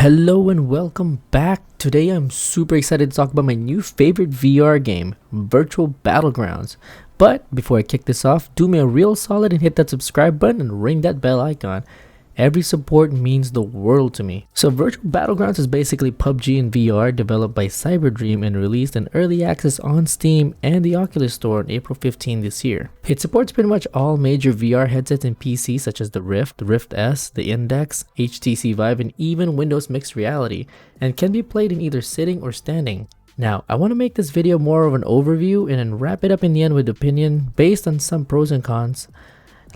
Hello and welcome back. Today I'm super excited to talk about my new favorite VR game, Virtual Battlegrounds. But before I kick this off, do me a real solid and hit that subscribe button and ring that bell icon. Every support means the world to me. So Virtual Battlegrounds is basically PUBG in VR, developed by Cyberdream and released in early access on Steam and the Oculus Store on April 15 this year. It supports pretty much all major VR headsets and PCs such as the Rift S, the Index, HTC Vive, and even Windows Mixed Reality, and can be played in either sitting or standing. Now, I want to make this video more of an overview and then wrap it up in the end with opinion based on some pros and cons.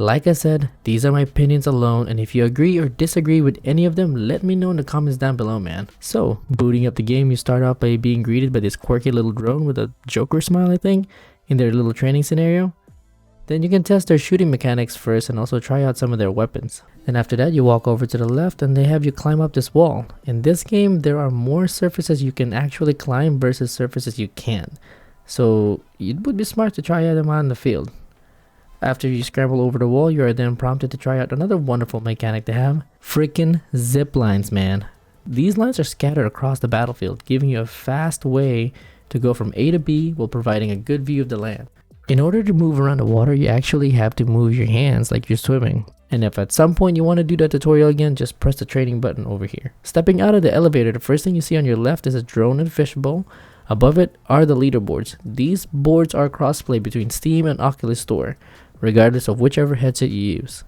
Like I said, these are my opinions alone, and if you agree or disagree with any of them, let me know in the comments down below, man. So, booting up the game, you start off by being greeted by this quirky little drone with a Joker smile, I think, in their little training scenario. Then you can test their shooting mechanics first and also try out some of their weapons. Then after that, you walk over to the left and they have you climb up this wall. In this game, there are more surfaces you can actually climb versus surfaces you can't. So, it would be smart to try them out in the field. After you scramble over the wall, you are then prompted to try out another wonderful mechanic they have. Freaking zip lines, man. These lines are scattered across the battlefield, giving you a fast way to go from A to B while providing a good view of the land. In order to move around the water, you actually have to move your hands like you're swimming. And if at some point you want to do that tutorial again, just press the training button over here. Stepping out of the elevator, the first thing you see on your left is a drone and fishbowl. Above it are the leaderboards. These boards are crossplay between Steam and Oculus Store, regardless of whichever headset you use.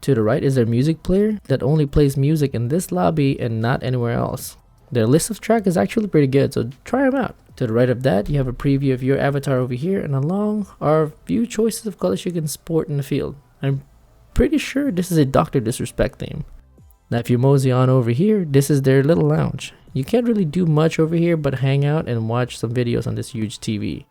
To the right is their music player that only plays music in this lobby and not anywhere else. Their list of tracks is actually pretty good, so try them out. To the right of that, you have a preview of your avatar over here, and along are a few choices of colors you can sport in the field. I'm pretty sure this is a Dr. Disrespect theme. Now if you mosey on over here, this is their little lounge. You can't really do much over here but hang out and watch some videos on this huge TV.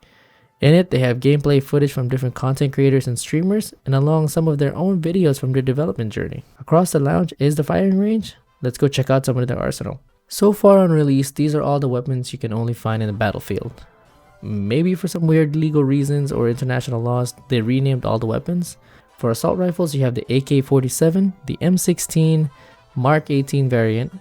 In it, they have gameplay footage from different content creators and streamers, and along some of their own videos from their development journey. Across the lounge is the firing range. Let's go check out some of their arsenal. So far on release, these are all the weapons you can only find in the battlefield. Maybe for some weird legal reasons or international laws, they renamed all the weapons. For assault rifles, you have the AK-47, the M16, Mark 18 variant.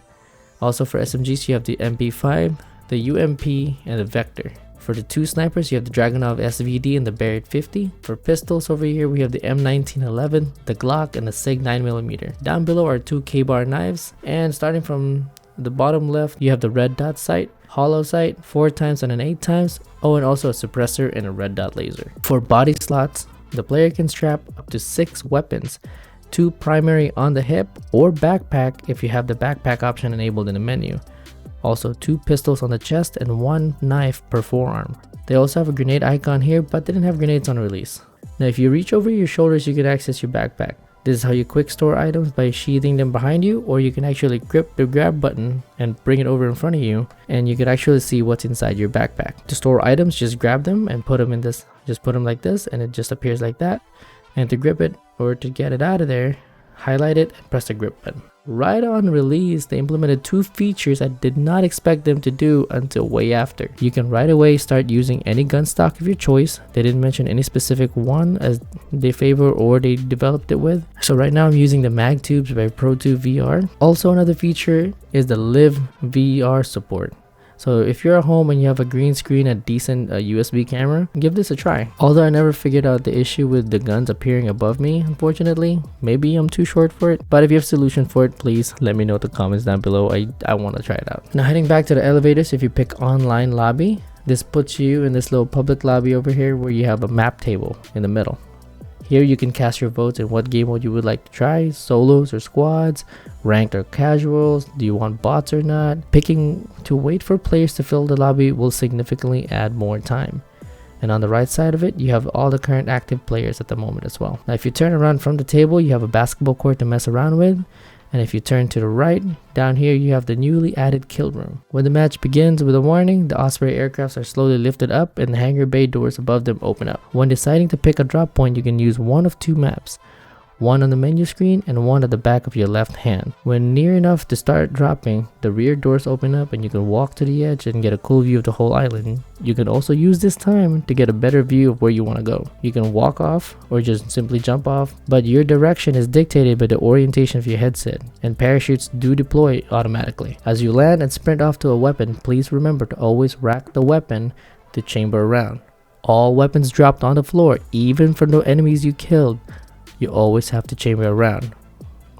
Also for SMGs, you have the MP5, the UMP, and the Vector. For the two snipers, you have the Dragunov SVD and the Barrett 50. For pistols over here, we have the M1911, the Glock, and the SIG 9mm. Down below are two K-bar knives. And starting from the bottom left, you have the red dot sight, hollow sight, 4x and an 8x. Oh, and also a suppressor and a red dot laser. For body slots, the player can strap up to 6 weapons. 2 primary on the hip or backpack if you have the backpack option enabled in the menu. Also 2 pistols on the chest and 1 knife per forearm. They also have a grenade icon here, but they didn't have grenades on release. Now if you reach over your shoulders, you can access your backpack. This is how you quick store items, by sheathing them behind you, or you can actually grip the grab button and bring it over in front of you, and you can actually see what's inside your backpack. To store items, just grab them and put them in this, just put them like this, and it just appears like that. And to grip it or to get it out of there, highlight it and press the grip button. Right on release, they implemented 2 features I did not expect them to do until way after. You can right away start using any gun stock of your choice. They didn't mention any specific one as they favor or they developed it with. So right now I'm using the mag tubes by ProTube VR. Also another feature is the Live VR support. So if you're at home and you have a green screen and decent USB camera, give this a try. Although I never figured out the issue with the guns appearing above me, unfortunately. Maybe I'm too short for it. But if you have a solution for it, please let me know in the comments down below. I want to try it out. Now heading back to the elevators, if you pick online lobby, this puts you in this little public lobby over here where you have a map table in the middle. Here you can cast your votes in what game mode you would like to try, solos or squads, ranked or casuals, do you want bots or not. Picking to wait for players to fill the lobby will significantly add more time. And on the right side of it, you have all the current active players at the moment as well. Now if you turn around from the table, you have a basketball court to mess around with. And if you turn to the right, down here you have the newly added kill room. When the match begins with a warning, the Osprey aircrafts are slowly lifted up and the hangar bay doors above them open up. When deciding to pick a drop point, you can use one of 2 maps. one on the menu screen and one at the back of your left hand. When near enough to start dropping, the rear doors open up and you can walk to the edge and get a cool view of the whole island. You can also use this time to get a better view of where you want to go. You can walk off or just simply jump off, but your direction is dictated by the orientation of your headset, and parachutes do deploy automatically. As you land and sprint off to a weapon, please remember to always rack the weapon to chamber around. All weapons dropped on the floor, even from the enemies you killed, you always have to chamber around.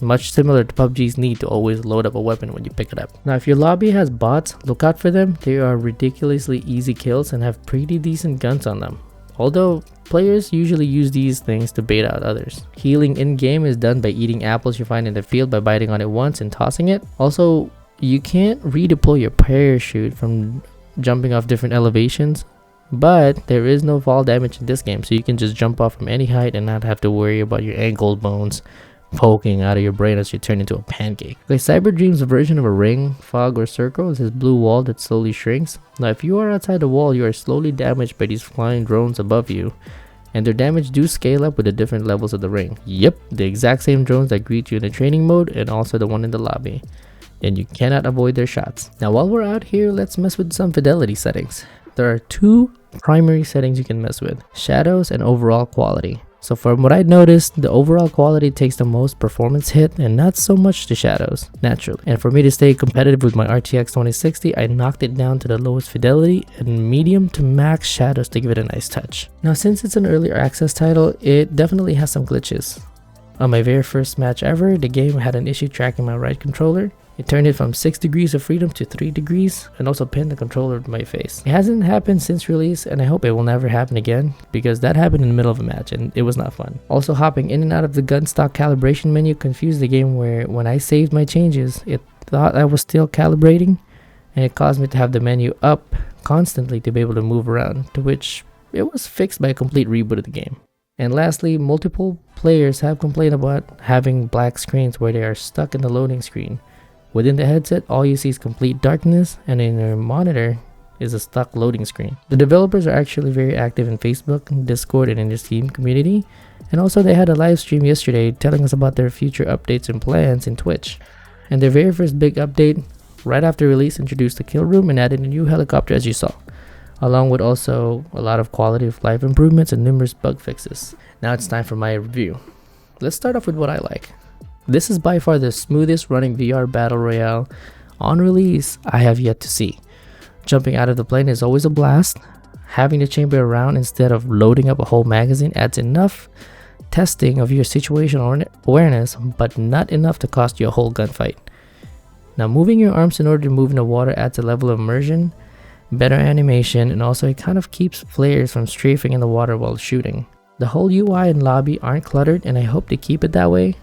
Much similar to PUBG's need to always load up a weapon when you pick it up. Now if your lobby has bots, look out for them. They are ridiculously easy kills and have pretty decent guns on them. Although players usually use these things to bait out others. Healing in-game is done by eating apples you find in the field by biting on it once and tossing it. Also, you can't redeploy your parachute from jumping off different elevations, but there is no fall damage in this game, so you can just jump off from any height and not have to worry about your ankle bones poking out of your brain as you turn into a pancake. Okay, Cyberdream's version of a ring, fog, or circle is this blue wall that slowly shrinks. Now if you are outside the wall, you are slowly damaged by these flying drones above you, and their damage do scale up with the different levels of the ring. Yep, the exact same drones that greet you in the training mode and also the one in the lobby, and you cannot avoid their shots. Now while we're out here, let's mess with some fidelity settings. There are two primary settings you can mess with: shadows and overall quality. So from what I noticed, the overall quality takes the most performance hit and not so much the shadows, naturally. And for me to stay competitive with my RTX 2060, I knocked it down to the lowest fidelity and medium to max shadows to give it a nice touch. Now since it's an earlier access title, it definitely has some glitches. On my very first match ever, the game had an issue tracking my right controller. It turned it from 6 degrees of freedom to 3 degrees and also pinned the controller to my face. It hasn't happened since release, and I hope it will never happen again, because that happened in the middle of a match and it was not fun. Also, hopping in and out of the gun stock calibration menu confused the game, where when I saved my changes, it thought I was still calibrating, and it caused me to have the menu up constantly to be able to move around, to which it was fixed by a complete reboot of the game. And lastly, multiple players have complained about having black screens where they are stuck in the loading screen. Within the headset, all you see is complete darkness, and in your monitor is a stuck loading screen. The developers are actually very active in Facebook, Discord, and in the Steam community, and also they had a live stream yesterday telling us about their future updates and plans in Twitch. And their very first big update, right after release, introduced the kill room and added a new helicopter, as you saw, along with also a lot of quality of life improvements and numerous bug fixes. Now it's time for my review. Let's start off with what I like. This is by far the smoothest running VR battle royale on release I have yet to see. Jumping out of the plane is always a blast. Having to chamber around instead of loading up a whole magazine adds enough testing of your situational awareness, but not enough to cost you a whole gunfight. Now moving your arms in order to move in the water adds a level of immersion, better animation, and also it kind of keeps players from strafing in the water while shooting. The whole UI and lobby aren't cluttered, and I hope they keep it that way.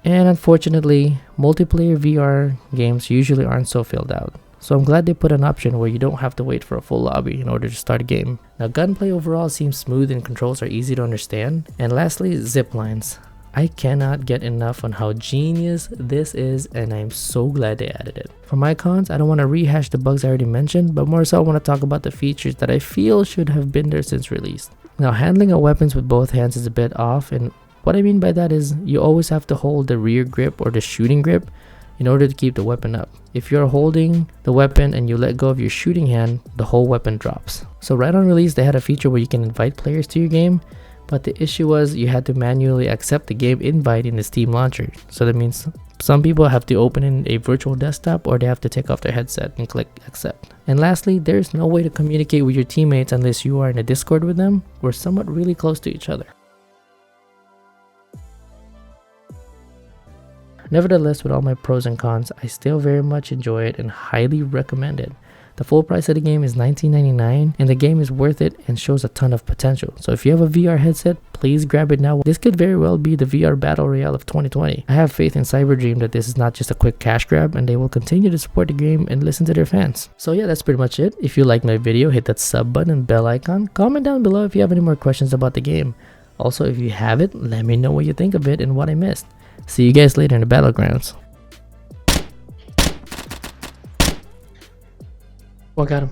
And unfortunately, multiplayer VR games usually aren't so filled out. So I'm glad they put an option where you don't have to wait for a full lobby in order to start a game. Now gunplay overall seems smooth and controls are easy to understand. And lastly, zip lines. I cannot get enough on how genius this is, and I'm so glad they added it. For my cons, I don't want to rehash the bugs I already mentioned, but more so I want to talk about the features that I feel should have been there since release. Now handling of weapons with both hands is a bit off, and what I mean by that is you always have to hold the rear grip or the shooting grip in order to keep the weapon up. If you're holding the weapon and you let go of your shooting hand, the whole weapon drops. So right on release, they had a feature where you can invite players to your game, but the issue was you had to manually accept the game invite in the Steam launcher. So that means some people have to open in a virtual desktop, or they have to take off their headset and click accept. And lastly, there's no way to communicate with your teammates unless you are in a Discord with them. We're somewhat really close to each other. Nevertheless, with all my pros and cons, I still very much enjoy it and highly recommend it. The full price of the game is $19.99, and the game is worth it and shows a ton of potential. So if you have a VR headset, please grab it now. This could very well be the VR Battle Royale of 2020. I have faith in Cyberdream that this is not just a quick cash grab, and they will continue to support the game and listen to their fans. So yeah, that's pretty much it. If you like my video, hit that sub button and bell icon. Comment down below if you have any more questions about the game. Also, if you have it, let me know what you think of it and what I missed. See you guys later in the Battlegrounds. Oh, I got him.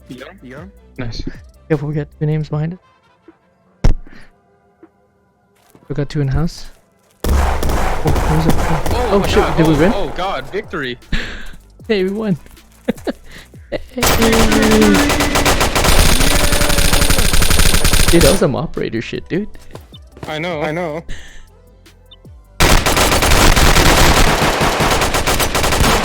You got him? You got him? Nice. Careful, we got two names behind it. We got 2 in house. Oh, shit! God. Did we win? Oh god, victory. Hey, we won. Dude, that was some operator shit, dude. I know.